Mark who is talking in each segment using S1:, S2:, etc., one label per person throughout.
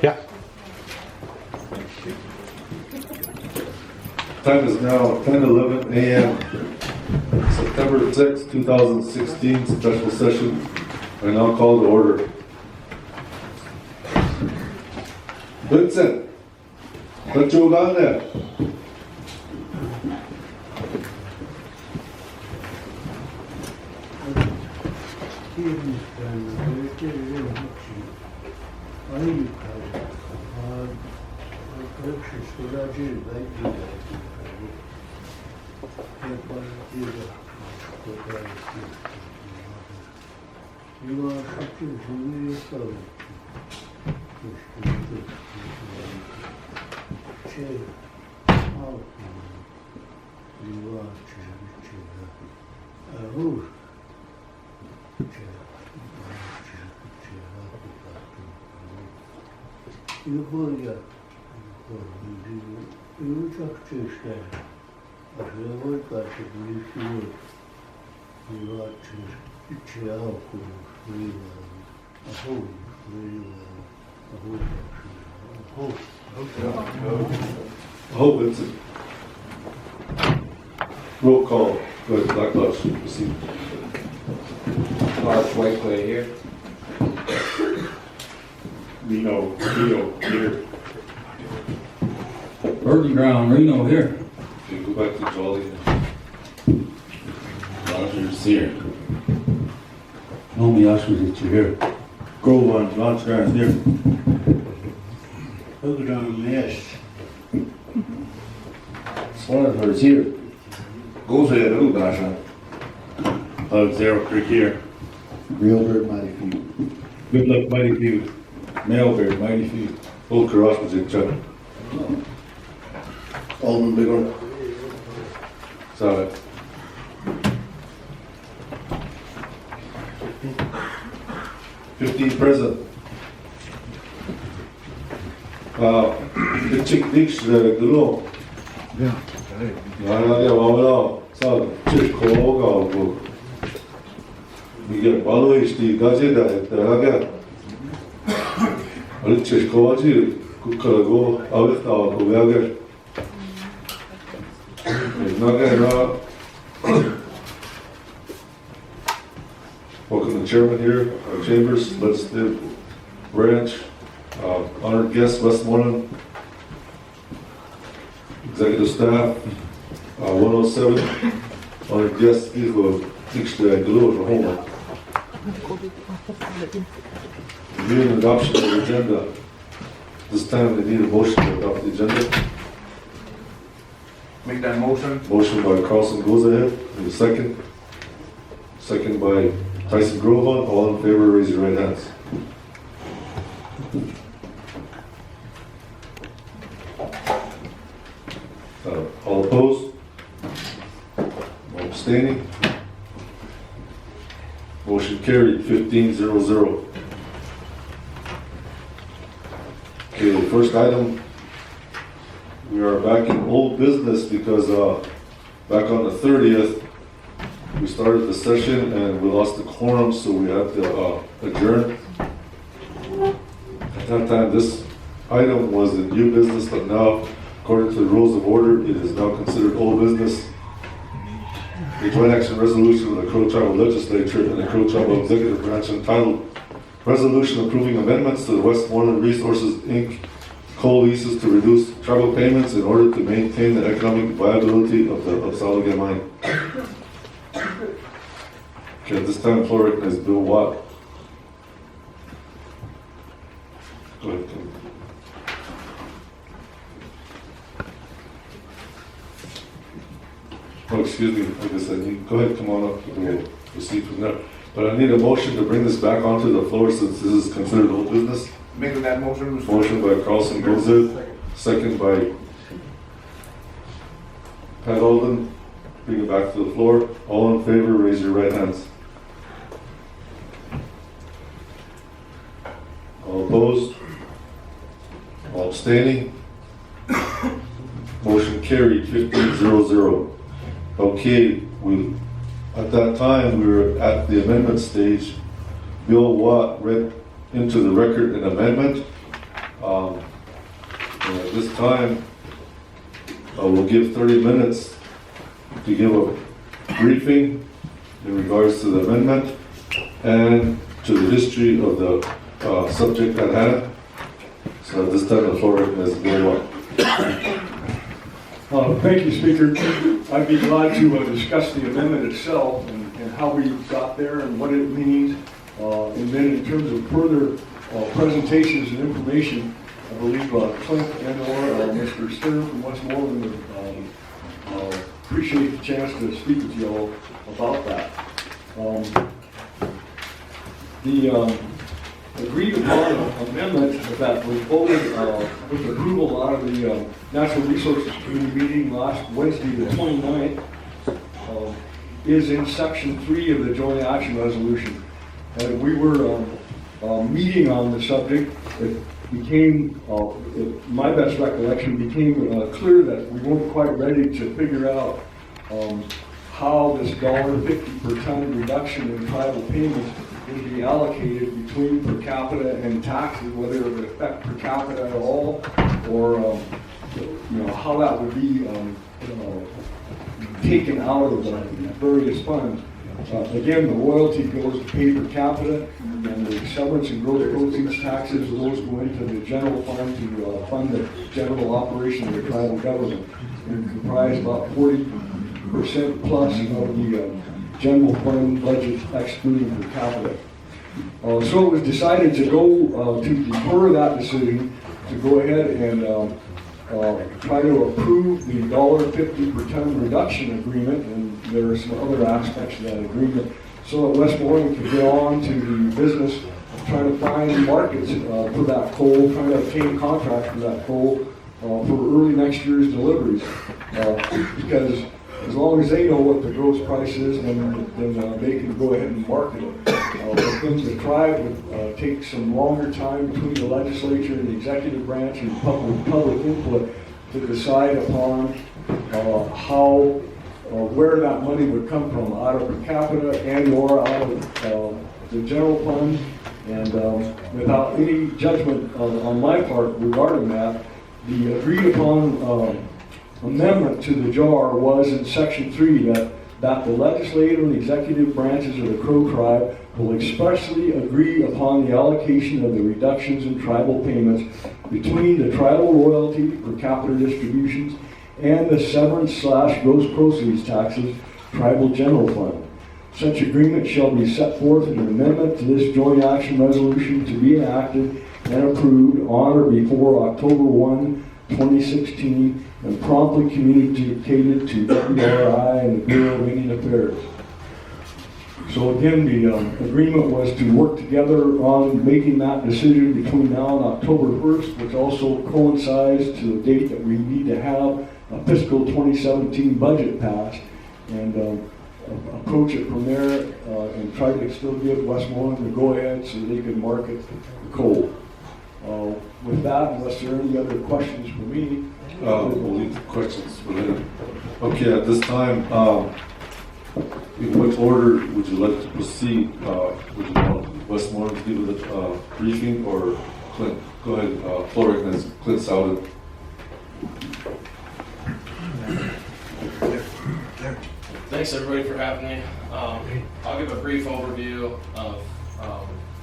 S1: Yeah.
S2: Time is now 10:11 a.m. September 6, 2016, special session. I now call to order. Vincent, what you got there? Oh, Vincent. Roll call. Go ahead, Black Lodge. Proceed.
S3: Mark Whiteclay here.
S1: Reno here.
S4: Burton Ground, Reno here.
S2: Okay, go back to Jolly.
S4: Rogers here. Naomi Ashford, that you're here. Grove on Lodge Ground here. Hook on the nest. Swanford's here.
S3: Goes ahead, who Basha?
S4: Zero Creek here.
S5: Real bird mighty few.
S4: Good luck, mighty few. Mailbird, mighty few.
S2: Old Cross was in Chuck.
S5: Alderman Bighorn.
S2: Sorry. Present. The chick dish 그로. 나나야 와라. 사 치코가 이게 발로이스티 가제다 했다가 얼치 코와지 그거고 아베타와 고야게 나가나. Welcome the chairman here, our chambers, legislative branch, honored guests, Westmoreland, executive staff, 107, honored guests, Ivo, Dixie, Gulu, for home. Review and adoption of the agenda. This time they need a motion to adopt the agenda.
S3: Make that motion.
S2: Motion by Carlson goes ahead, need a second. Second by Tyson Grovan. All in favor, raise your right hands. All opposed? All abstaining? Motion carried, 15-0-0. Okay, the first item, we are back in old business because back on the 30th, we started the session and we lost the quorum, so we had to adjourn. At that time, this item was in new business, but now, according to the rules of order, it is now considered old business. A joint action resolution of the Crow Tribal Legislature and the Crow Tribal Executive Branch entitled Resolution Approving Amendments to the Westmoreland Resources, Inc. coal leases to reduce tribal payments in order to maintain the economic viability of the Absaloka mine. Okay, at this time, floor recognizes Bill Watt. Go ahead, Tim. Oh, excuse me, like I said, go ahead, come on up, and we'll proceed from there. But I need a motion to bring this back onto the floor since this is considered old business.
S3: Making that motion.
S2: Motion by Carlson Gozid, second by Pat Alden. Bring it back to the floor. All in favor, raise your right hands. All opposed? All abstaining? Motion carried, 15-0-0. Okay, at that time, we were at the amendment stage. Bill Watt read into the record an amendment And at this time, we'll give 30 minutes to give a briefing in regards to the amendment and to the history of the subject at hand. So at this time, the floor is Gilmore.
S6: Thank you, Speaker. I'd be glad to discuss the amendment itself and how we got there and what it means. And then in terms of further presentations and information, I believe Clint and/or Mr. Stern from Westmoreland would appreciate the chance to speak with you all about that. The agreed upon amendment that was voted with approval out of the Natural Resources Committee meeting last Wednesday, the 29th, is in section 3 of the joint action resolution. And we were meeting on the subject. It became, my best recollection, became clear that we weren't quite ready to figure out how this $1.50 per ton reduction in tribal payments would be allocated between per capita and taxes, whether it would affect per capita at all, or how that would be taken out of the various funds. Again, the royalty goes to pay per capita, and the severance and growth proceeds taxes, those go into the general fund to fund the general operation of the tribal government, and comprise about 40% plus of the general fund budget excluding per capita. So it was decided to go to defer that decision, to go ahead and try to approve the $1.50 per ton reduction agreement, and there are some other aspects of that agreement, so that Westmoreland could get on to the business of trying to find markets for that coal, trying to obtain contracts for that coal for early next year's deliveries. Because as long as they know what the gross price is, then they can go ahead and market it. But then the tribe would take some longer time between the legislature and the executive branch and public input to decide upon how, where that money would come from, out of per capita and or out of the general fund. And without any judgment on my part regarding that, the agreed upon amendment to the JAR was in section 3 that the legislative and executive branches of the Crow tribe will expressly agree upon the allocation of the reductions in tribal payments between the tribal royalty per capita distributions and the severance/gross proceeds taxes tribal general fund. Such agreement shall be set forth in an amendment to this joint action resolution to be enacted and approved on or before October 1, 2016, and promptly communicated to WRI and the Bureau of Indian Affairs. So again, the agreement was to work together on making that decision between now and October 1st, which also coincides to the date that we need to have a fiscal 2017 budget passed, and approach it from there and try to still give Westmoreland the go-ahead so they can market the coal. With that, unless there are any other questions for me,
S2: We'll leave the questions for later. Okay, at this time, in what order would you like to proceed? Would you want Westmoreland to give a briefing, or Clint? Go ahead, floor recognizes Clint Soudan.
S7: Thanks everybody for having me. I'll give a brief overview of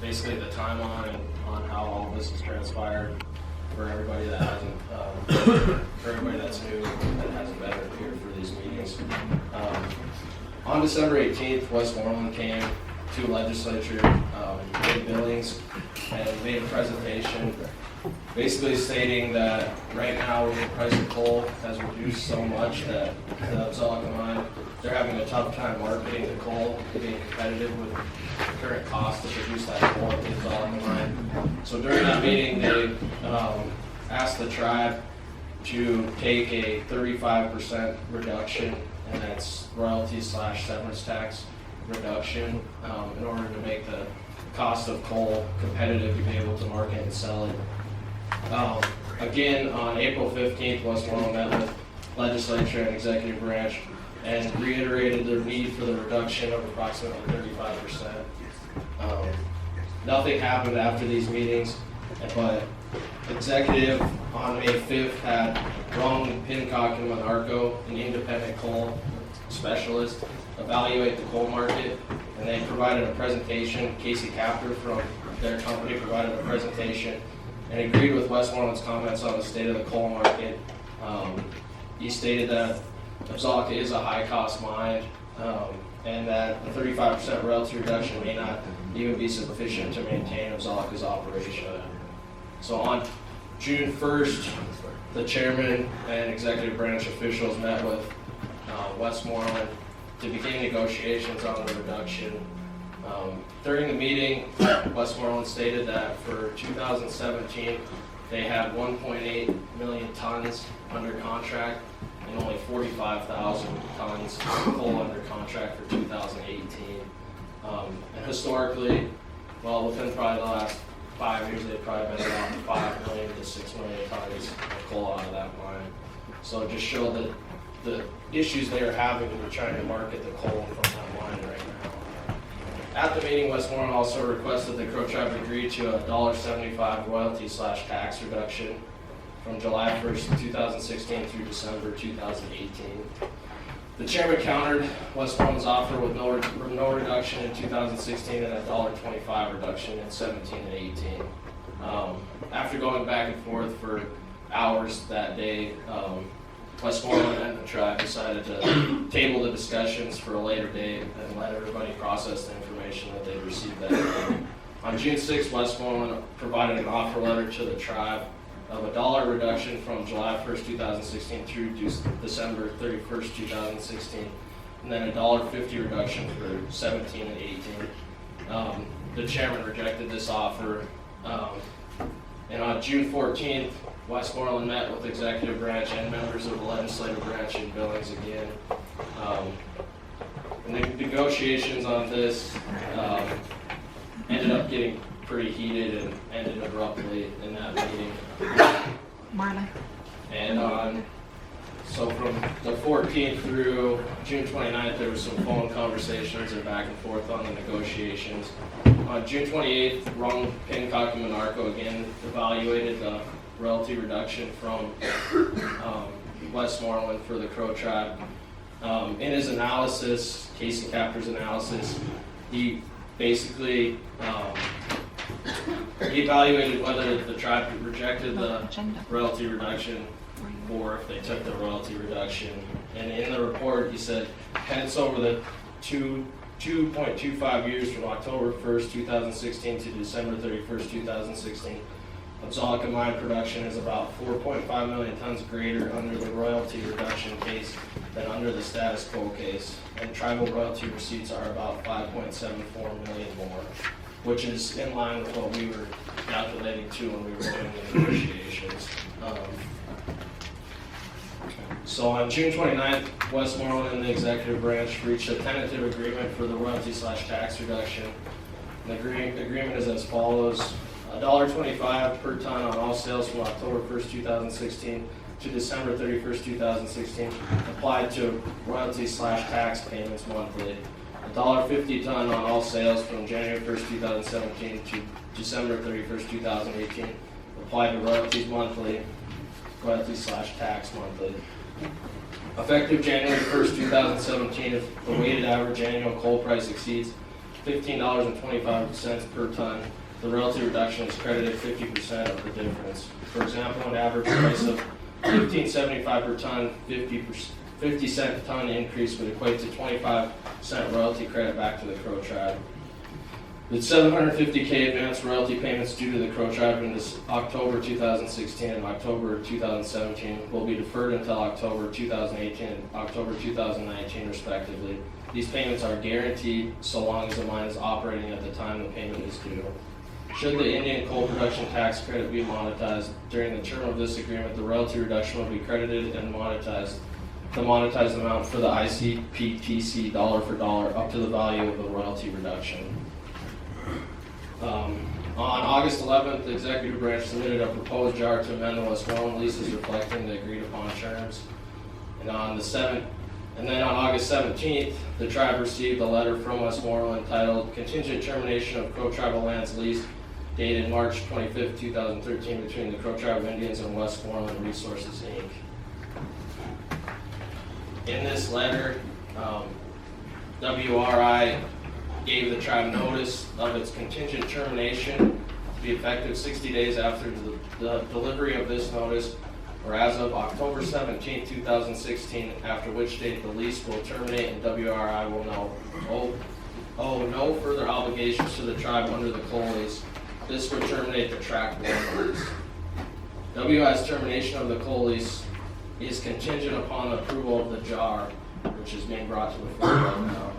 S7: basically the timeline on how all this has transpired for everybody that hasn't, for everybody that's new that hasn't been here for these meetings. On December 18th, Westmoreland came to legislature, Dave Billings, and made a presentation basically stating that right now the price of coal has reduced so much that the Absaloka mine, they're having a tough time marketing the coal, being competitive with the current cost to produce that coal at the Absaloka mine. So during that meeting, they asked the tribe to take a 35% reduction, and that's royalty/severance tax reduction, in order to make the cost of coal competitive to be able to market and sell it. Again, on April 15th, Westmoreland met with legislature and executive branch and reiterated their need for the reduction of approximately 35%. Nothing happened after these meetings, but executive on May 5th had Ron Pincock and Monarco, an independent coal specialist, evaluate the coal market, and they provided a presentation. Casey Capter from their company provided a presentation and agreed with Westmoreland's comments on the state of the coal market. He stated that Absaloka is a high-cost mine, and that a 35% royalty reduction may not even be sufficient to maintain Absaloka's operation. So on June 1st, the chairman and executive branch officials met with Westmoreland to begin negotiations on the reduction. During the meeting, Westmoreland stated that for 2017, they had 1.8 million tons under contract and only 45,000 tons coal under contract for 2018. And historically, well, within probably the last 5 years, they've probably been around 5 million to 6 million tons of coal out of that mine. So it just showed that the issues they are having when they're trying to market the coal from that mine right now. At the meeting, Westmoreland also requested the Crow Tribe agree to a $1.75 royalty/tax reduction from July 1st, 2016 through December 2018. The chairman countered Westmoreland's offer with no reduction in 2016 and a $1.25 reduction in 17 and 18. After going back and forth for hours that day, Westmoreland and the tribe decided to table the discussions for a later date and let everybody process the information that they received that day. On June 6th, Westmoreland provided an offer letter to the tribe of a $1 reduction from July 1st, 2016 through December 31st, 2016, and then a $1.50 reduction for 17 and 18. The chairman rejected this offer, and on June 14th, Westmoreland met with the executive branch and members of the legislative branch in Billings again. And the negotiations on this ended up getting pretty heated and ended abruptly in that meeting.
S8: Marla.
S7: And so from the 14th through June 29th, there was some phone conversations and back and forth on the negotiations. On June 28th, Ron Pincock and Monarco again evaluated the royalty reduction from Westmoreland for the Crow Tribe. In his analysis, Casey Capter's analysis, he basically he evaluated whether the tribe rejected the royalty reduction or if they took the royalty reduction. And in the report, he said, hence over the 2.25 years from October 1st, 2016 to December 31st, 2016, Absaloka mine production is about 4.5 million tons greater under the royalty reduction case than under the status quo case, and tribal royalty receipts are about 5.74 million more, which is in line with what we were calculating too when we were doing the negotiations. So on June 29th, Westmoreland and the executive branch reached a tentative agreement for the royalty/tax reduction. The agreement is as follows: $1.25 per ton on all sales from October 1st, 2016 to December 31st, 2016, applied to royalty/tax payments monthly. $1.50 ton on all sales from January 1st, 2017 to December 31st, 2018, applied to royalties monthly, royalty/tax monthly. Effective January 1st, 2017, if the weighted average annual coal price exceeds $15.25 per ton, the royalty reduction is credited 50% of the difference. For example, an average price of $15.75 per ton, 50-cent ton increase would equate to 25-cent royalty credit back to the Crow Tribe. The $750K advance royalty payments due to the Crow Tribe in October 2016 and October 2017 will be deferred until October 2018 and October 2019 respectively. These payments are guaranteed so long as the mine is operating at the time the payment is due. Should the Indian coal production tax credit be monetized during the term of this agreement, the royalty reduction will be credited and monetized. The monetized amount for the ICPTC dollar for dollar up to the value of the royalty reduction. On August 11th, the executive branch submitted a proposed jar to amend the Westmoreland leases reflecting the agreed upon terms. And then on August 17th, the tribe received a letter from Westmoreland titled Contingent Termination of Crow Tribal Lands Lease dated March 25th, 2013, between the Crow Tribe of Indians and Westmoreland Resources, Inc. In this letter, WRI gave the tribe notice of its contingent termination to be effective 60 days after the delivery of this notice, or as of October 17, 2016, after which date the lease will terminate and WRI will owe no further obligations to the tribe under the coal lease. This would terminate the tract 1 lease. WI's termination of the coal lease is contingent upon approval of the JAR, which is being brought to the floor right now.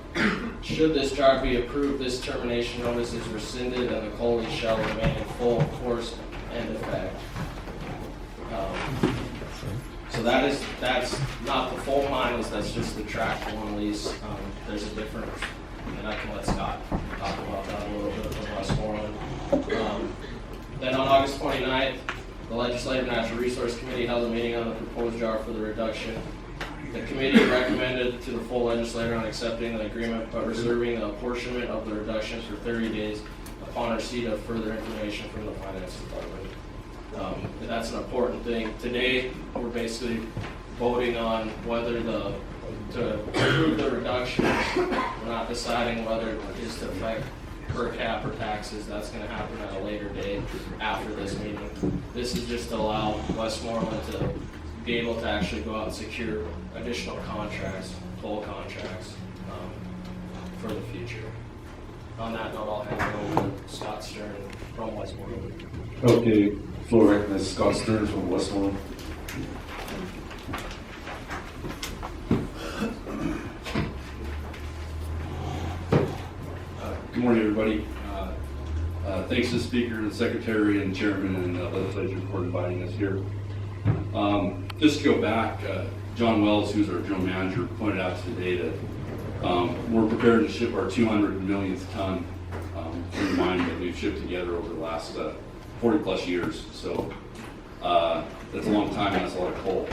S7: Should this JAR be approved, this termination notice is rescinded and the coal lease shall remain in full force and effect. So that's not the full mine lease, that's just the tract 1 lease. There's a difference, and I can let Scott talk about that a little bit from Westmoreland. Then on August 29th, the Legislative Natural Resource Committee held a meeting on the proposed JAR for the reduction. The committee recommended to the full legislature on accepting the agreement, but reserving the apportionment of the reduction for 30 days upon receipt of further information from the Finance Department. That's an important thing. Today, we're basically voting on whether to approve the reduction. We're not deciding whether it is to affect per cap or taxes. That's going to happen at a later date after this meeting. This is just to allow Westmoreland to be able to actually go out and secure additional contracts, coal contracts, for the future. On that note, I'll hand it over to Scott Stern from Westmoreland.
S2: Okay, floor recognizes Scott Stern from Westmoreland.
S9: Good morning, everybody. Thanks to the Speaker, the Secretary, and Chairman, and the Legislature for inviting us here. Just to go back, John Wells, who's our General Manager, pointed out today that we're prepared to ship our 200 millionth ton from the mine that we've shipped together over the last 40 plus years. So that's a long time, and that's a lot of coal.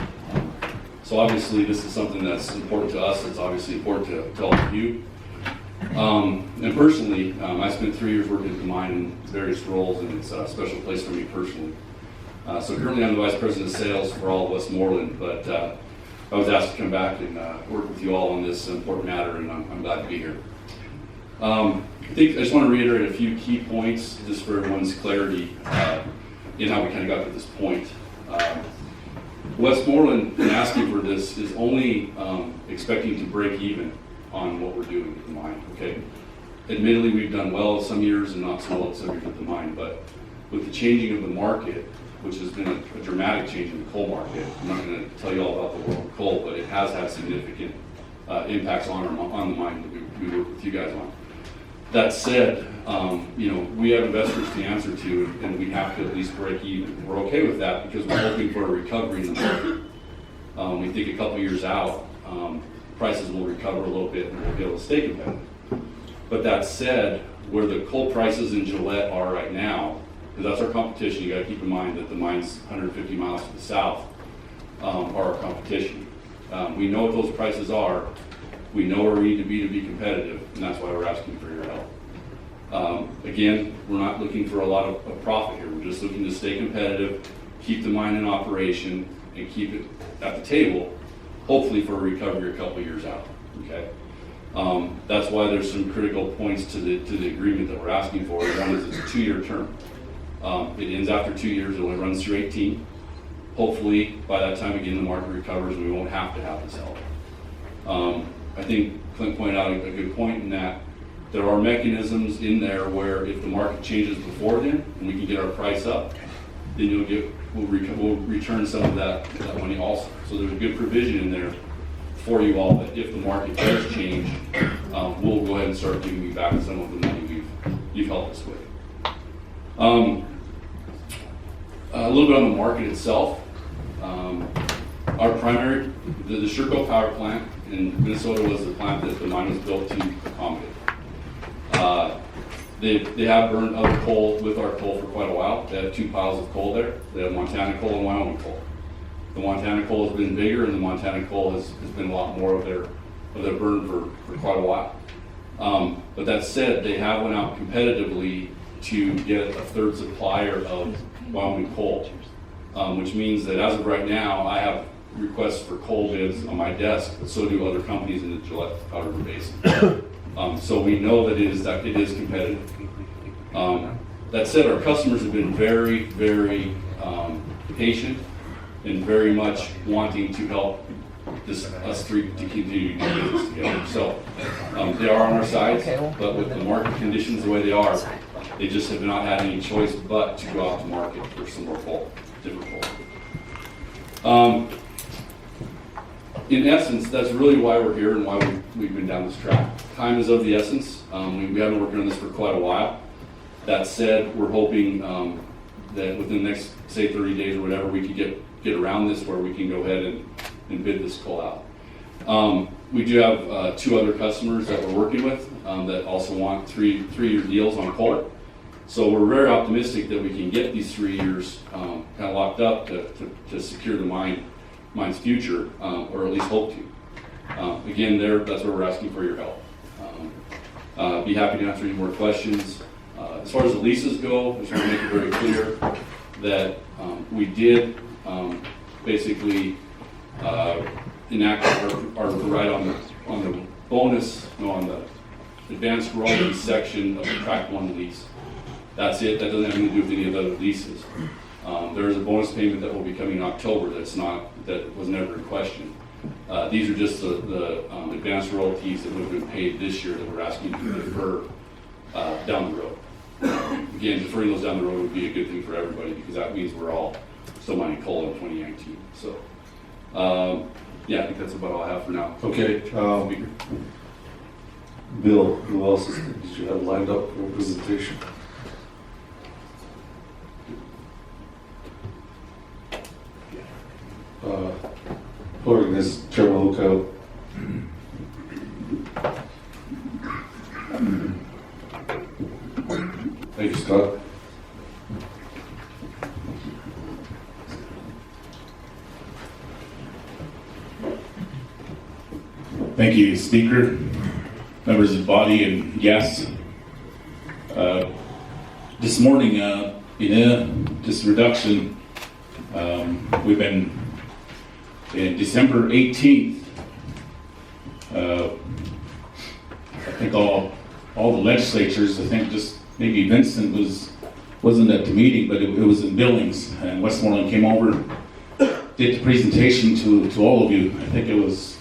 S9: So obviously this is something that's important to us. It's obviously important to all of you. And personally, I spent 3 years working at the mine in various roles, and it's a special place for me personally. So currently I'm the Vice President of Sales for all of Westmoreland, but I was asked to come back and work with you all on this important matter, and I'm glad to be here. I just want to reiterate a few key points just for everyone's clarity in how we kind of got to this point. Westmoreland, in asking for this, is only expecting to break even on what we're doing at the mine, okay? Admittedly, we've done well some years and not so well some years at the mine, but with the changing of the market, which has been a dramatic change in the coal market, I'm not going to tell you all about the world of coal, but it has had significant impacts on the mine that we work with you guys on. That said, we have investors to answer to, and we have to at least break even. We're okay with that because we're hoping for a recovery in the market. We think a couple years out, prices will recover a little bit and we'll be able to stay competitive. But that said, where the coal prices in Gillette are right now, because that's our competition, you got to keep in mind that the mines 150 miles to the south are our competition. We know what those prices are. We know where we need to be competitive, and that's why we're asking for your help. Again, we're not looking for a lot of profit here. We're just looking to stay competitive, keep the mine in operation, and keep it at the table, hopefully for a recovery a couple years out. Okay. That's why there's some critical points to the agreement that we're asking for. One is it's a 2-year term. It ends after 2 years. It only runs through 18. Hopefully, by that time again, the market recovers and we won't have to have this help. I think Clint pointed out a good point in that there are mechanisms in there where if the market changes before then and we can get our price up, then we'll return some of that money also. So there's a good provision in there for you all that if the market does change, we'll go ahead and start giving you back some of the money you've helped us with. A little bit on the market itself. Our primary, the Sherco power plant in Minnesota was the plant that the mine was built to accommodate. They have burned other coal with our coal for quite a while. They have 2 piles of coal there. They have Montana coal and Wyoming coal. The Montana coal has been bigger, and the Montana coal has been a lot more of their burn for quite a while. But that said, they have went out competitively to get a third supplier of Wyoming coal, which means that as of right now, I have requests for coal bids on my desk, but so do other companies in the Gillette Powder River Basin. So we know that it is competitive. That said, our customers have been very, very patient and very much wanting to help us three to continue to do business together. So they are on our side, but with the market conditions the way they are, they just have not had any choice but to go out to market for some more coal, different coal. In essence, that's really why we're here and why we've been down this track. Time is of the essence. We have been working on this for quite a while. That said, we're hoping that within the next, say, 30 days or whatever, we could get around this where we can go ahead and bid this coal out. We do have 2 other customers that we're working with that also want three-year deals on coal. So we're very optimistic that we can get these 3 years kind of locked up to secure the mine's future, or at least hope to. Again, that's where we're asking for your help. Be happy to answer any more questions. As far as the leases go, I just want to make it very clear that we did basically enact our right on the bonus, on the advanced royalty section of the Track 1 lease. That's it. That doesn't have anything to do with any of the other leases. There is a bonus payment that will be coming in October that was never in question. These are just the advanced royalties that would have been paid this year that we're asking to defer down the road. Again, deferring those down the road would be a good thing for everybody because that means we're all still mining coal in 2019. So, yeah, I think that's about all I have for now.
S2: Okay,
S9: Speaker.
S2: Bill, who else did you have lined up for a presentation? Morning, this is Chairman Lookout. Thank you, Scott.
S4: Thank you, Speaker, members of the body, and guests. This morning, this reduction, we've been in December 18th. I think all the legislatures, I think just maybe Vincent wasn't at the meeting, but it was in Billings, and Westmoreland came over, did the presentation to all of you. I think it was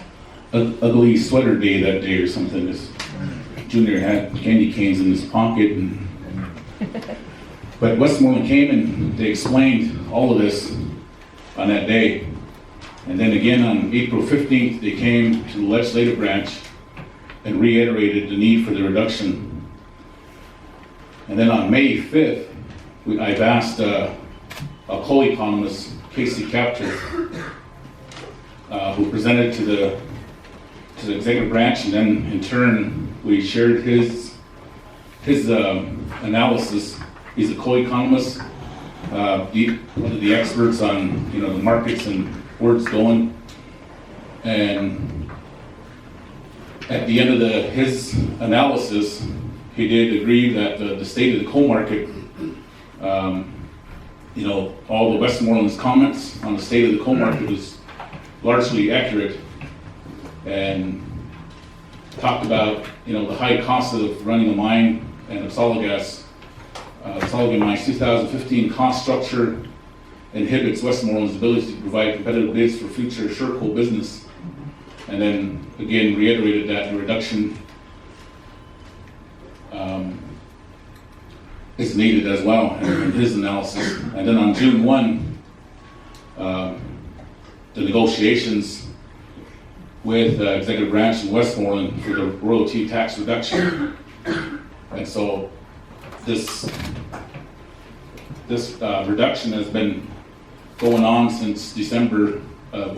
S4: ugly sweater day that day or something. This junior had candy canes in his pocket, but Westmoreland came and they explained all of this on that day. And then again on April 15th, they came to the legislative branch and reiterated the need for the reduction. And then on May 5th, I've asked a coal economist, Casey Capture, who presented to the executive branch, and then in turn we shared his analysis. He's a coal economist, one of the experts on the markets and where it's going. And at the end of his analysis, he did agree that the state of the coal market, all the Westmoreland's comments on the state of the coal market was largely accurate, and talked about the high cost of running a mine and Absaloka Mine's 2015 cost structure inhibits Westmoreland's ability to provide competitive bids for future sure coal business. And then again reiterated that the reduction is needed as well in his analysis. And then on June 1, the negotiations with executive branch in Westmoreland for the royalty tax reduction. And so this reduction has been going on since December of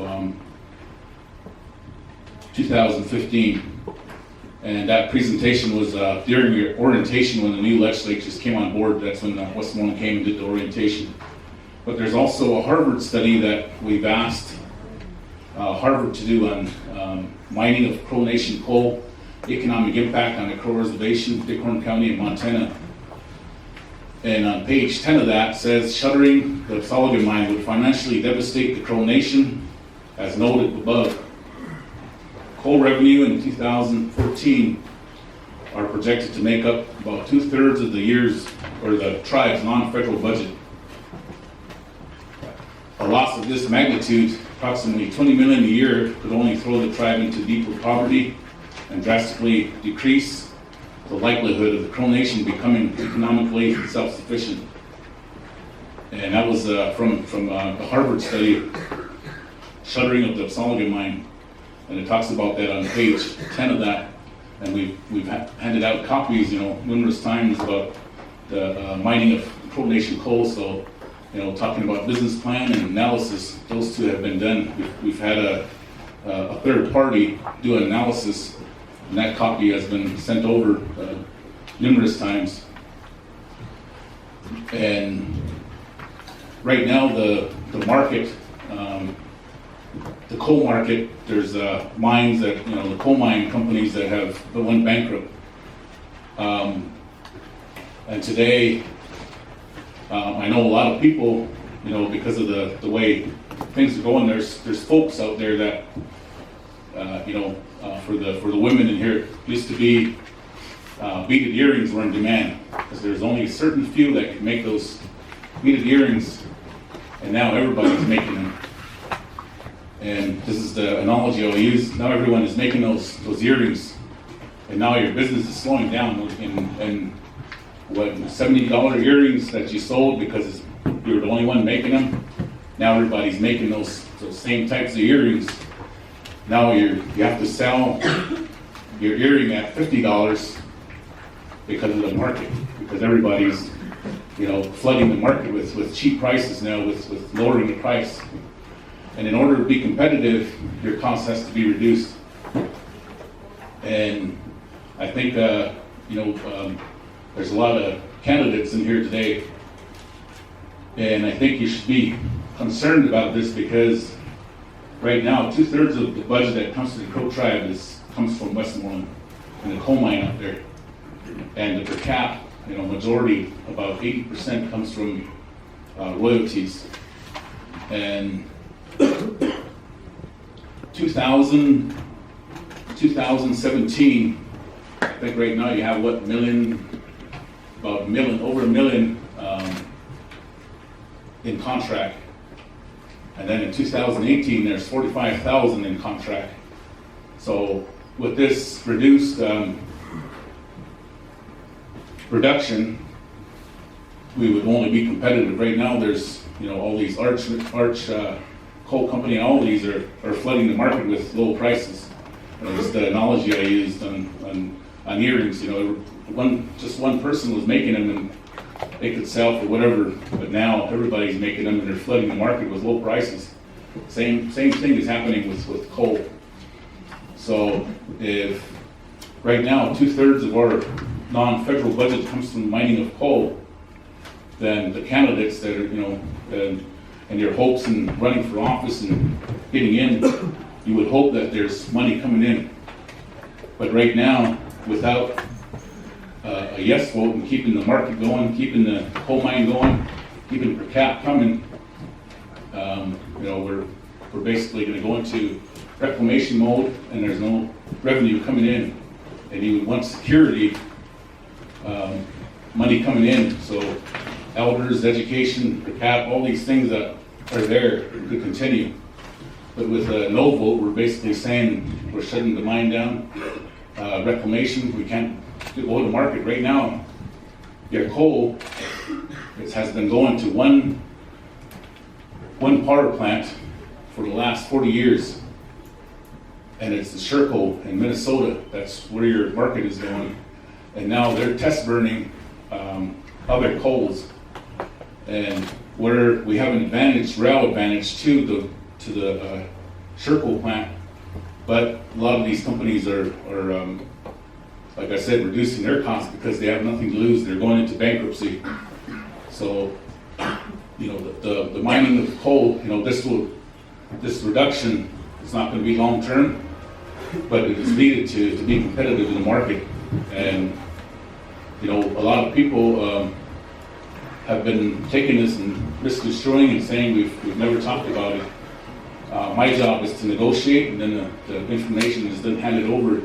S4: 2015. And that presentation was during your orientation when the new legislatures came on board. That's when Westmoreland came and did the orientation. But there's also a Harvard study that we've asked Harvard to do on mining of Crow Nation coal, economic impact on the Crow Reservation, Bighorn County, and Montana. And on page 10 of that says, shuttering the Absaloka mine would financially devastate the Crow Nation, as noted above. Coal revenue in 2014 are projected to make up about 2/3 of the year's, or the tribe's non-federal budget. A loss of this magnitude, approximately 20 million a year, could only throw the tribe into deeper poverty and drastically decrease the likelihood of the Crow Nation becoming economically self-sufficient. And that was from a Harvard study, shuttering of the Absaloka mine. And it talks about that on page 10 of that. And we've handed out copies, numerous times about the mining of Crow Nation coal. So, talking about business plan and analysis, those two have been done. We've had a third party do an analysis, and that copy has been sent over numerous times. And right now, the market, the coal market, there's mines that, the coal mine companies that went bankrupt. And today, I know a lot of people, because of the way things are going, there's folks out there that, for the women in here, it used to be beaded earrings were in demand, because there's only a certain few that could make those beaded earrings, and now everybody's making them. And this is the analogy I'll use. Now everyone is making those earrings, and now your business is slowing down. And what, $70 earrings that you sold because you were the only one making them, now everybody's making those same types of earrings. Now you have to sell your earring at $50 because of the market, because everybody's flooding the market with cheap prices now, with lowering the price. And in order to be competitive, your cost has to be reduced. And I think there's a lot of candidates in here today, and I think you should be concerned about this, because right now 2/3 of the budget that comes to the Crow tribe comes from Westmoreland and the coal mine up there. And the per cap, majority, about 80%, comes from royalties. And 2017, I think right now you have over a million in contract. And then in 2018, there's 45,000 in contract. So with this reduced production, we would only be competitive. Right now, there's all these Arch coal company, and all these are flooding the market with low prices. It's the analogy I used on earrings. Just one person was making them, and they could sell for whatever. But now everybody's making them, and they're flooding the market with low prices. Same thing is happening with coal. So if right now 2/3 of our non-federal budget comes from mining of coal, then the candidates that are and your hopes in running for office and getting in, you would hope that there's money coming in. But right now, without a yes vote and keeping the market going, keeping the coal mine going, keeping per cap coming, we're basically going to go into reclamation mode, and there's no revenue coming in. And you would want security, money coming in. So elders, education, per cap, all these things that are there could continue. But with a no vote, we're basically saying we're shutting the mine down. Reclamation, we can't go to market. Right now, your coal has been going to one power plant for the last 40 years. And it's the Sherco in Minnesota. That's where your market is going. And now they're test burning other coals. And where we have an rail advantage to the Sherco plant, but a lot of these companies are like I said, reducing their costs because they have nothing to lose. They're going into bankruptcy. So, the mining of coal, this reduction is not going to be long term, but it is needed to be competitive in the market. And a lot of people have been taking this and misconstruing and saying we've never talked about it. My job is to negotiate, and then the information is then handed over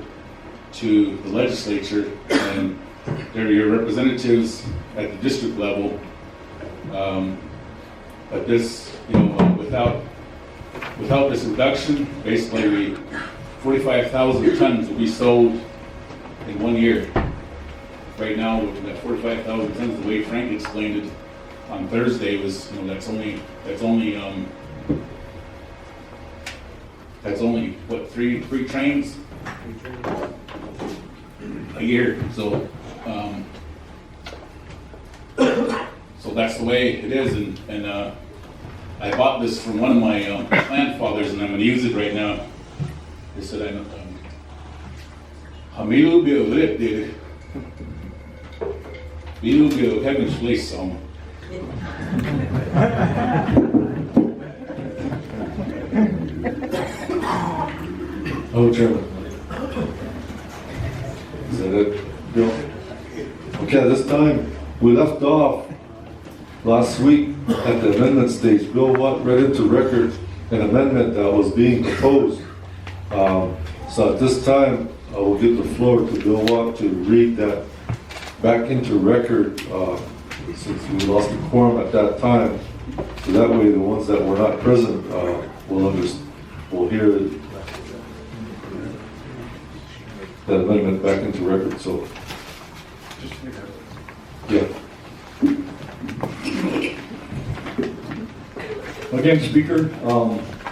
S4: to the legislature, and they're your representatives at the district level. But this, without this reduction, basically 45,000 tons will be sold in 1 year. Right now, with that 45,000 tons, the way Frank explained it on Thursday was, that's only what, three trains a year. So that's the way it is, and I bought this from one of my grandfathers, and I'm going to use it right now. They said I'm Hamilu Bill Bill Bill Heaven's Place song.
S2: Oh, Chairman. Is that it, Bill? Okay, this time, we left off last week at the amendment stage. Bill Watt read into record an amendment that was being proposed. So at this time, I will give the floor to Bill Watt to read that back into record, since we lost the quorum at that time. So that way, the ones that were not present will hear that amendment back into record. So, yeah.
S6: Again, Speaker,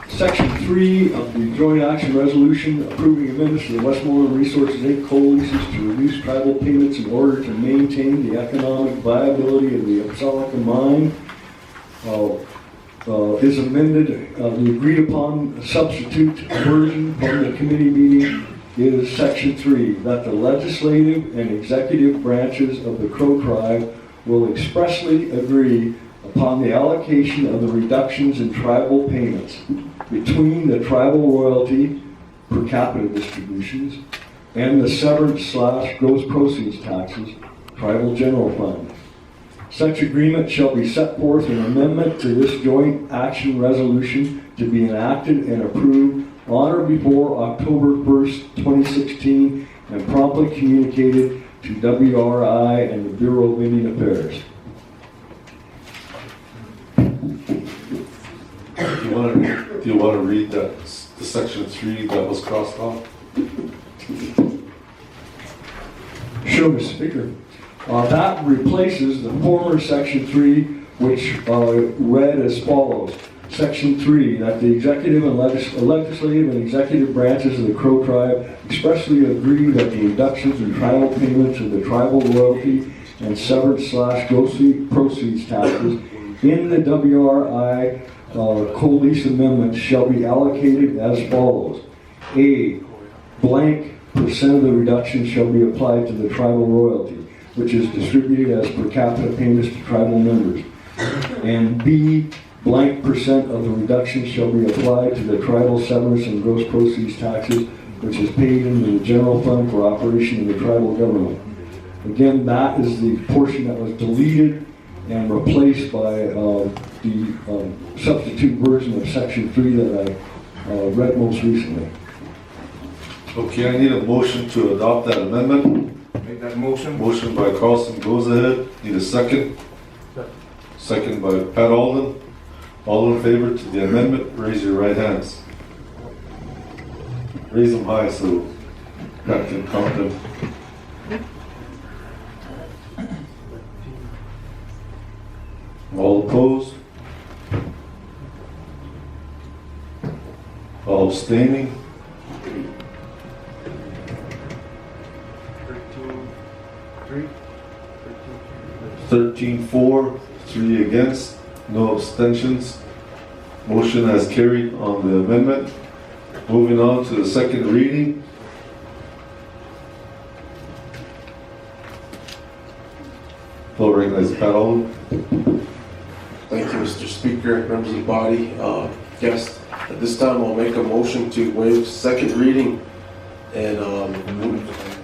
S6: Section 3 of the Joint Action Resolution approving amendments to the Westmoreland Resources Inc. coal leases to reduce tribal payments in order to maintain the economic viability of the Absaloka mine is amended. The agreed upon substitute version from the committee meeting is Section 3, that the legislative and executive branches of the Crow tribe will expressly agree upon the allocation of the reductions in tribal payments between the tribal royalty per capita distributions and the severance/gross proceeds taxes, tribal general fund. Such agreement shall be set forth in amendment to this joint action resolution to be enacted and approved on or before October 1st, 2016, and promptly communicated to WRI and the Bureau of Indian Affairs.
S2: Do you want to read that, the Section 3 that was crossed off?
S6: Sure, Mr. Speaker. That replaces the former Section 3, which read as follows. Section 3, that the executive and legislative and executive branches of the Crow tribe expressly agree that the reductions in tribal payments of the tribal royalty and severance/gross proceeds taxes in the WRI coal lease amendment shall be allocated as follows. A, blank percent of the reduction shall be applied to the tribal royalty, which is distributed as per capita payments to tribal members. And B, blank percent of the reduction shall be applied to the tribal severance and gross proceeds taxes, which is paid into the general fund for operation of the tribal government. Again, that is the portion that was deleted and replaced by the substitute version of Section 3 that I read most recently.
S2: Okay, I need a motion to adopt that amendment.
S3: Make that motion.
S2: Motion by Carlson goes ahead. Need a second. Second by Pat Alden. All in favor to the amendment, raise your right hands. Raise them high so Pat can count them. All opposed? All abstaining? 13-4, 3 against, no abstentions. Motion has carried on the amendment. Moving on to the second reading. I'll recognize Pat Alden.
S10: Thank you, Mr. Speaker, members of the body, guests. At this time, I'll make a motion to waive second reading and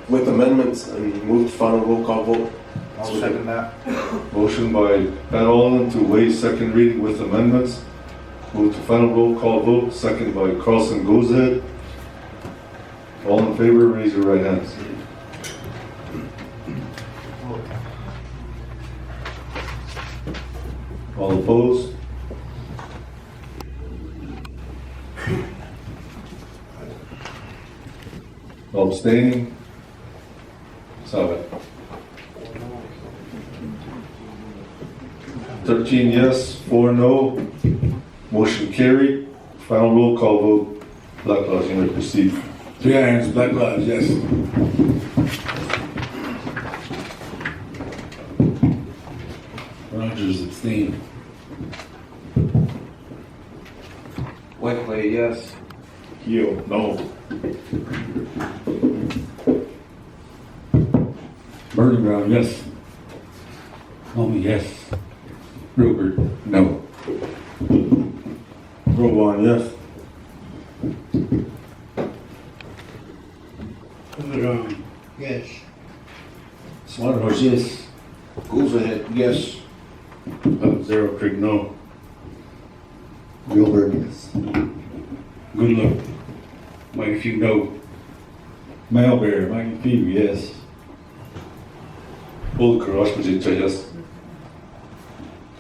S10: with amendments and move to final roll call vote.
S3: I'll second that.
S2: Motion by Pat Allen to waive second reading with amendments. Move to final roll call vote, second by Carlson Gozad. All in favor, raise your right hands. All opposed? All abstaining? So it. 13 yes, 4 no. Motion carried. Final roll call vote. Black Lodge, you may proceed.
S3: Three irons, Black Lodge, yes.
S1: Rogers abstained.
S3: Whiteway, yes.
S1: Keel, no.
S5: Burton Brown, yes. Homie, yes. Rupert, no.
S1: Robon, yes.
S5: Yes. Smart Horse, yes.
S3: Goes ahead, yes.
S1: Zero Creek, no.
S5: Gilbert, yes.
S1: Good luck. Mike, if you know. Malbear, Mike, if you, yes.
S2: Bull Garage, Majid, yes.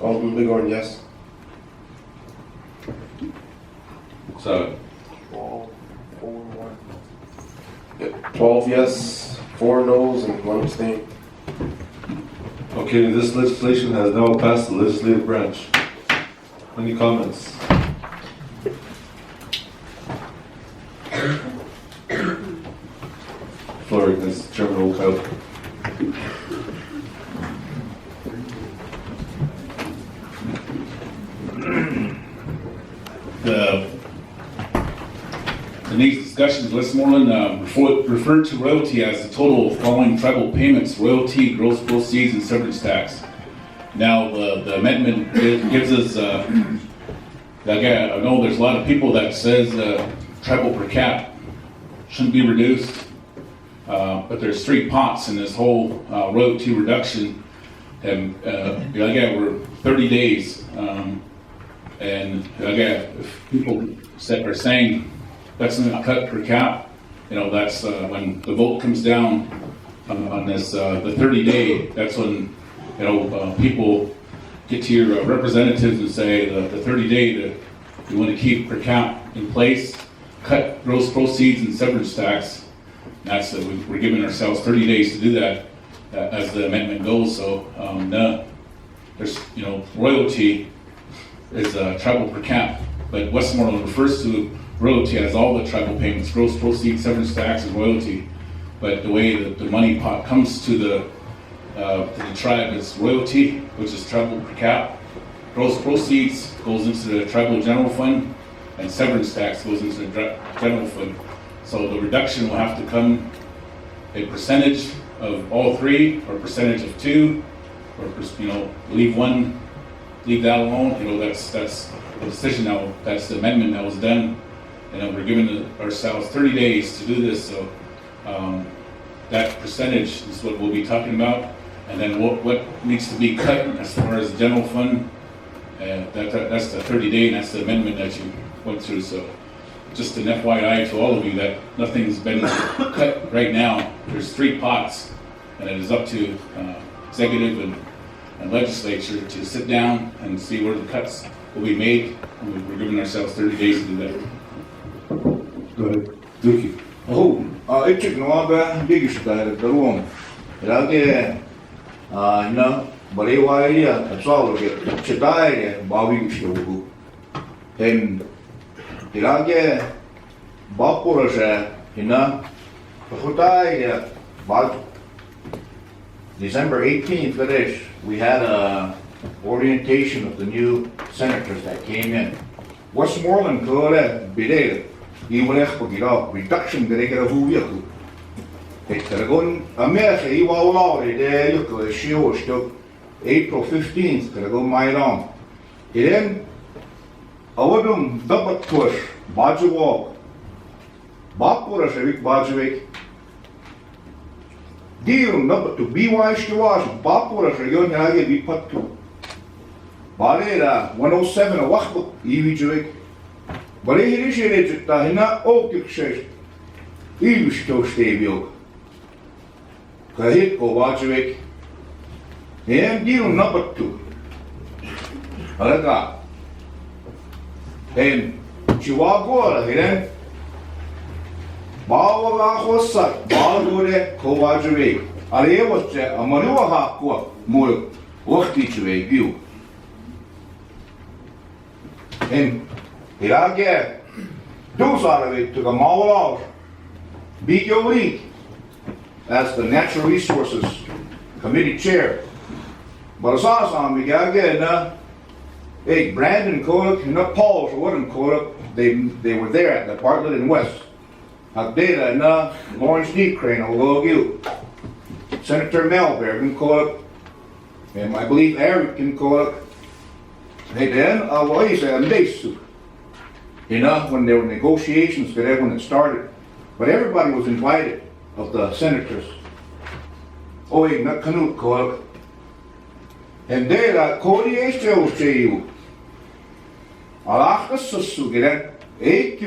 S10: Alderman Bigorn, yes.
S2: So
S10: 12 yes, 4 no's, and 1 abstain.
S2: okay, this legislation has now passed the legislative branch. Any comments? Floor against Chairman O'Kyle.
S4: The next discussion is Westmoreland referred to royalty as the total of following tribal payments: royalty, gross proceeds, and severance tax. Now, the amendment gives us, again, I know there's a lot of people that says tribal per cap shouldn't be reduced, but there's 3 pots in this whole royalty reduction, and again, we're 30 days, and again, if people are saying that's not cut per cap, that's when the vote comes down on this, the 30-day, that's when, people get to your representatives and say the 30-day that you want to keep per cap in place, cut gross proceeds and severance tax. That's we're giving ourselves 30 days to do that as the amendment goes. So there's royalty is tribal per cap, but Westmoreland refers to royalty as all the tribal payments: gross proceeds, severance tax, and royalty. But the way that the money pot comes to the tribe is royalty, which is tribal per cap. Gross proceeds goes into the tribal general fund, and severance tax goes into the general fund. So the reduction will have to come a percentage of all 3, or a percentage of 2, or leave one, leave that alone. That's the decision now. That's the amendment that was done, and we're giving ourselves 30 days to do this. So that percentage is what we'll be talking about, and then what needs to be cut as far as the general fund. That's the 30-day, and that's the amendment that you went through. So just an FYI to all of you that nothing's been cut right now. There's 3 pots, and it is up to executive and legislature to sit down and see where the cuts will be made. And we're giving ourselves 30 days to do that.
S2: Go ahead. Dookie.
S3: Itchik no ba biggest that the room. Rage Bari Waria, a solid Chedai, Bobby Shogu. And Tirage Bapurasha, Hutai, December 18th, we had a orientation of the new senators that came in. Westmoreland, Kore, Bidel, Iwalech, reduction, the regular Huyaku. It's America, Iwa, Shio, April 15th, Maidan. Then, Awadum, Double Tush, Bajuwalk, Bapura Shavik Bajuvik, deal number to be wise to wash, Bapura Rayon Hage be put to. Barera 107 a wachbook, Evijuik. But he is it that he not optic says, Evish to stable. Kahit ko Wajuik. And deal number 2. Alaga. And Chihuahua, then. Bawa Hossa, Balgore, Kovajaway. Arewache, Amarua Hakwa, Mul, Wachtichway, view. And Hirage, those out of it to the Mawal, Big Yo League. That's the Natural Resources Committee Chair. But as on Migage, hey, Brandon Kodak and Paul, for what in Kodak, they were there at the Bartlett and West. Data na Lawrence D. Crane you. Senator Melberg and Kodak, and I believe Eric and Kodak. Hey, then, what you say, when there were negotiations, when it started. But everybody was invited of the senators. Oh, not Canute Kodak. And there, Cody H. you. Alachta Sussu, get it?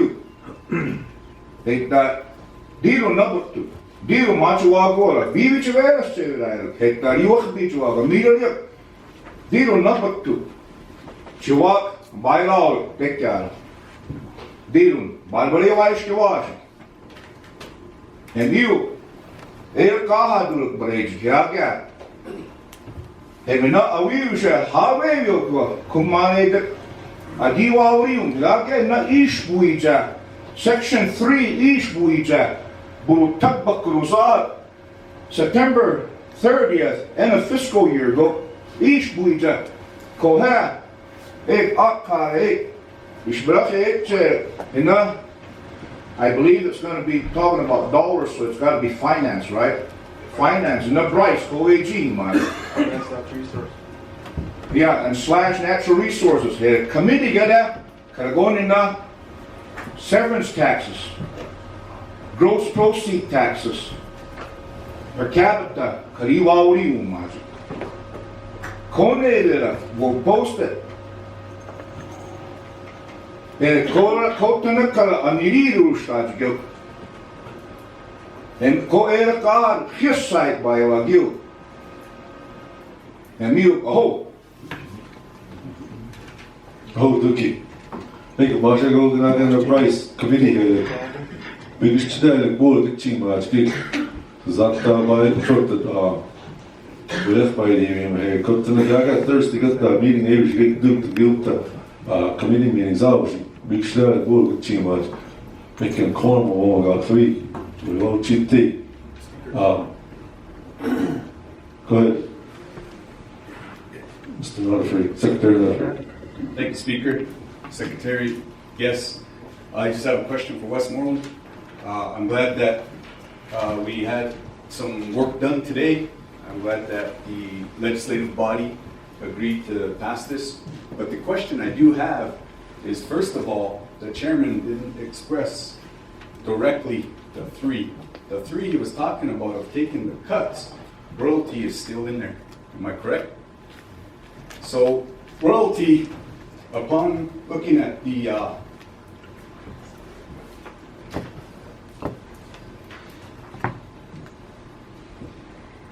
S3: Take that deal number 2. Deal Machua Gola. Be which Vera State. Take that you walk beach walk. Immediately. Deal number 2. Chiwak, by law, take care. Deal, Barbary Wise to wash. And you, Air Kaha do look bridge, Yaga. And we not a wheel share, how way you go, Kumane, a Diwa William, Yaga, not Ish Buija. Section 3 East Buija, Burutabak Rosad, September 30th, end of fiscal year, go East Buija, Koha, Akka, Ishbrach, I believe it's going to be talking about dollars, so it's got to be finance, right? Finance, and the price, OAG, man. Yeah, and slash natural resources. Here, committee got that, kind of going in the severance taxes, gross proceed taxes, per capita, kariwauri umaji. Kone will post it. And kotana kala aniriru stajgil. And ko era kar his side by wagil. And you, oh.
S2: Oh, Duki. Ik heb maar zeggen over naar de Price Committee. Ben ik snel een behoorlijk team, maar ik zat daar bij de truck dat we left by the hij komt in de dag Thursday got that meeting even je doen te build the committee meetings out. Ben ik snel een behoorlijk team, maar ik kan komen om gaat 3. We all cheap tea. Go ahead. Mr. Rutherford, Secretary.
S11: Thank you, Speaker. Secretary, yes, I just have a question for Westmoreland. I'm glad that we had some work done today. I'm glad that the legislative body agreed to pass this. But the question I do have is, first of all, the chairman didn't express directly the 3. The 3 he was talking about of taking the cuts, royalty is still in there. Am I correct? So royalty, upon looking at the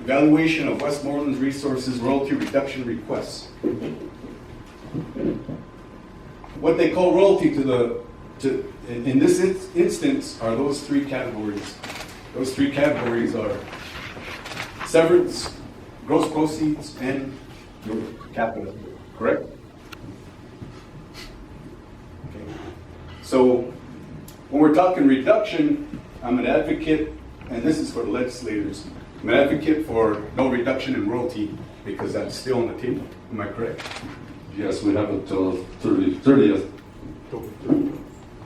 S11: evaluation of Westmoreland's resources royalty reduction requests, what they call royalty in this instance are those 3 categories. Those 3 categories are severance, gross proceeds, and your capital, correct? Okay. So when we're talking reduction, I'm an advocate, and this is for the legislators, I'm an advocate for no reduction in royalty because that's still on the table. Am I correct?
S2: Yes, we have until 30th.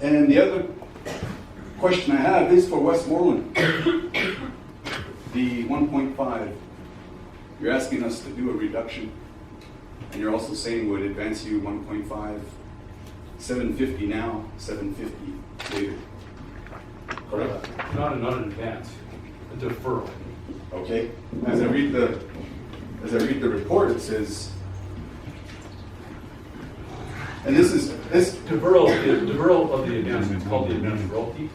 S11: And the other question I have is for Westmoreland. The 1.5, you're asking us to do a reduction, and you're also saying would advance you 1.5, 750 now, 750 later. Correct?
S12: Not an advance, a deferral.
S11: Okay? As I read the report, it says, and this deferral of the advance, it's called the advance royalty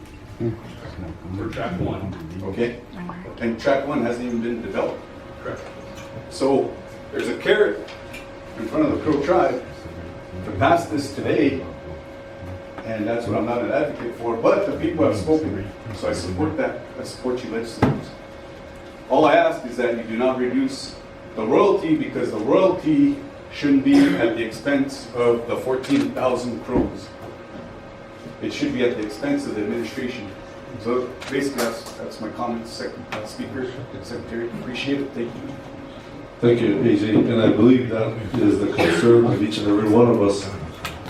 S11: for track 1, okay? And track 1 hasn't even been developed. Correct. So there's a carrot in front of the Crow tribe to pass this today, and that's what I'm not an advocate for, but the people have spoken, so I support that. I support you legislators. All I ask is that you do not reduce the royalty, because the royalty shouldn't be at the expense of the 14,000 crows. It should be at the expense of the administration. So basically, that's my comments, Speaker, Secretary. Appreciate it. Thank you.
S2: Thank you, AJ, and I believe that is the concern of each and every one of us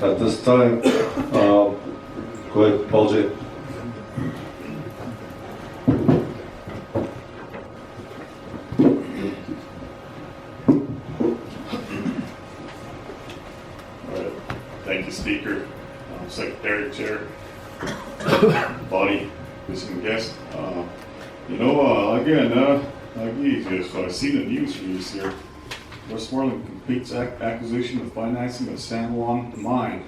S2: at this time. Go ahead, Paul J.
S12: Thank you, Speaker, Secretary, Chair, body, listening guest. I've seen the news release here. Westmoreland completes acquisition of financing of San Juan mine.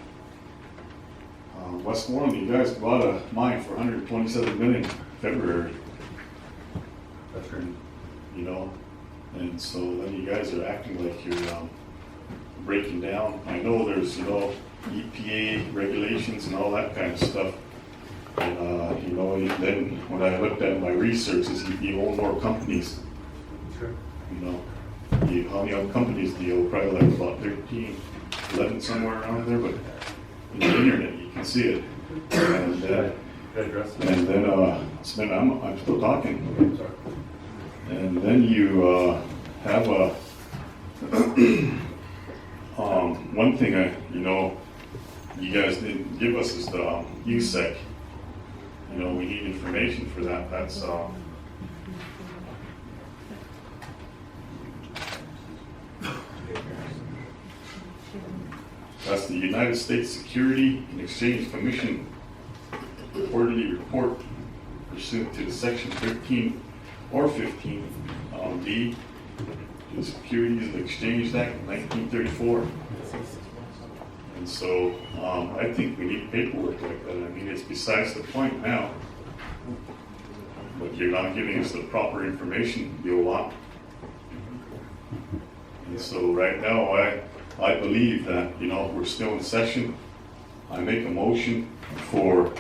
S12: Westmoreland, you guys bought a mine for $127 million in February. And so then you guys are acting like you're breaking down. I know there's, EPA regulations and all that kind of stuff. And, then when I looked at my research, is you own more companies. Sure. How many companies do you own? Probably like about 13, 11, somewhere around there, but in the internet you can see it. And then, I'm still talking. And then you have a, one thing you guys didn't give us is the USEC. We need information for that. That's the United States Security and Exchange Commission quarterly report pursuant to the section 13 or 15 D, the Securities and Exchange Act of 1934. And so I think we need paperwork like that. I mean, it's besides the point now, but you're not giving us the proper information you want. And so right now, I believe that, we're still in session. I make a motion for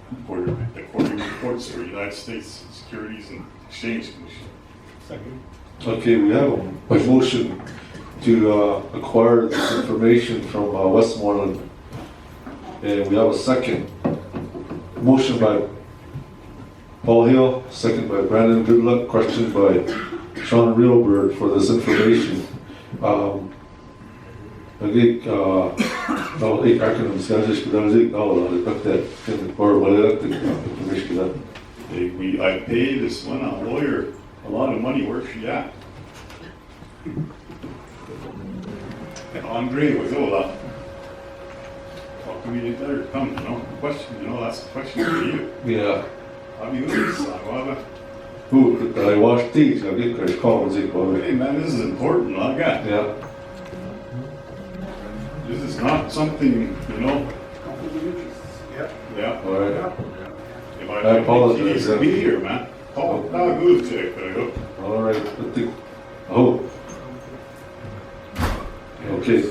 S12: the quarterly reports for United States Securities and Exchange Commission. Second.
S2: Okay, we have a motion to acquire this information from Westmoreland, and we have a second. Motion by Paul Hill, second by Brandon Goodluck, question by Sean Reelbird for this information.
S12: I pay this one lawyer a lot of money. Where's she at? And Andre was all how come you didn't let her come, Question, that's a question for you.
S2: Yeah.
S12: How do you do this?
S2: Who, I watched these, I get Chris Collins.
S12: Hey man, this is important, I got.
S2: Yeah.
S12: This is not something, Yeah.
S2: All right.
S12: If
S2: I apologize.
S12: To be here, man. All
S2: right, Okay.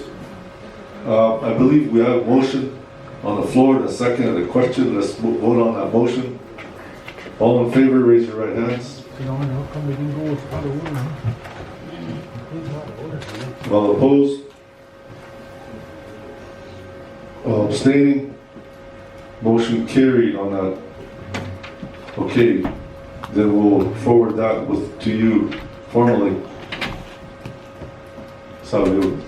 S2: I believe we have a motion on the floor, and a second, and a question. Let's vote on that motion. All in favor, raise your right hands. All opposed? Abstaining? Motion carried on that. Okay, then we'll forward that to you formally. Salud.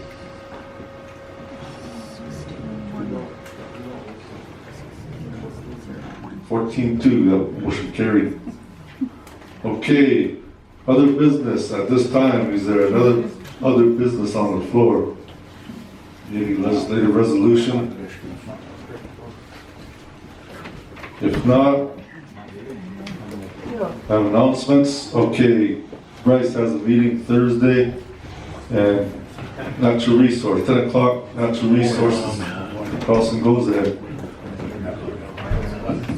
S2: That motion carried. Okay, other business at this time. Is there other business on the floor? Any legislative resolution? If not, I have announcements. Okay, Bryce has a meeting Thursday, and natural resource, 10 o'clock, natural resources. Carlson goes ahead.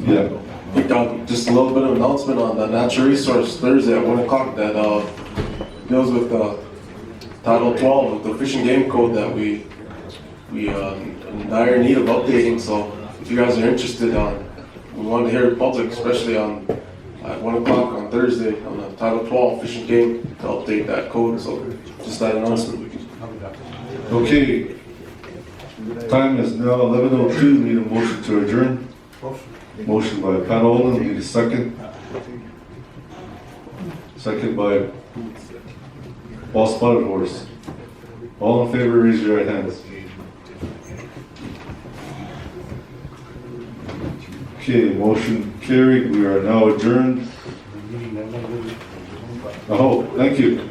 S2: Yeah.
S10: Hey Doug, just a little bit of announcement on the natural resource Thursday at 1 o'clock that deals with Title 12 of the Fish and Game Code that we in dire need of updating. So if you guys are interested, we want to hear the public, especially at 1 o'clock on Thursday on the Title 12 Fish and Game to update that code. So just that announcement.
S2: Okay. Time is now 11:02. Need a motion to adjourn. Motion by Pat Olin. Need a second. Second by Paul Spotted Horse. All in favor, raise your right hands. Okay, motion carried. We are now adjourned. Oh, thank you.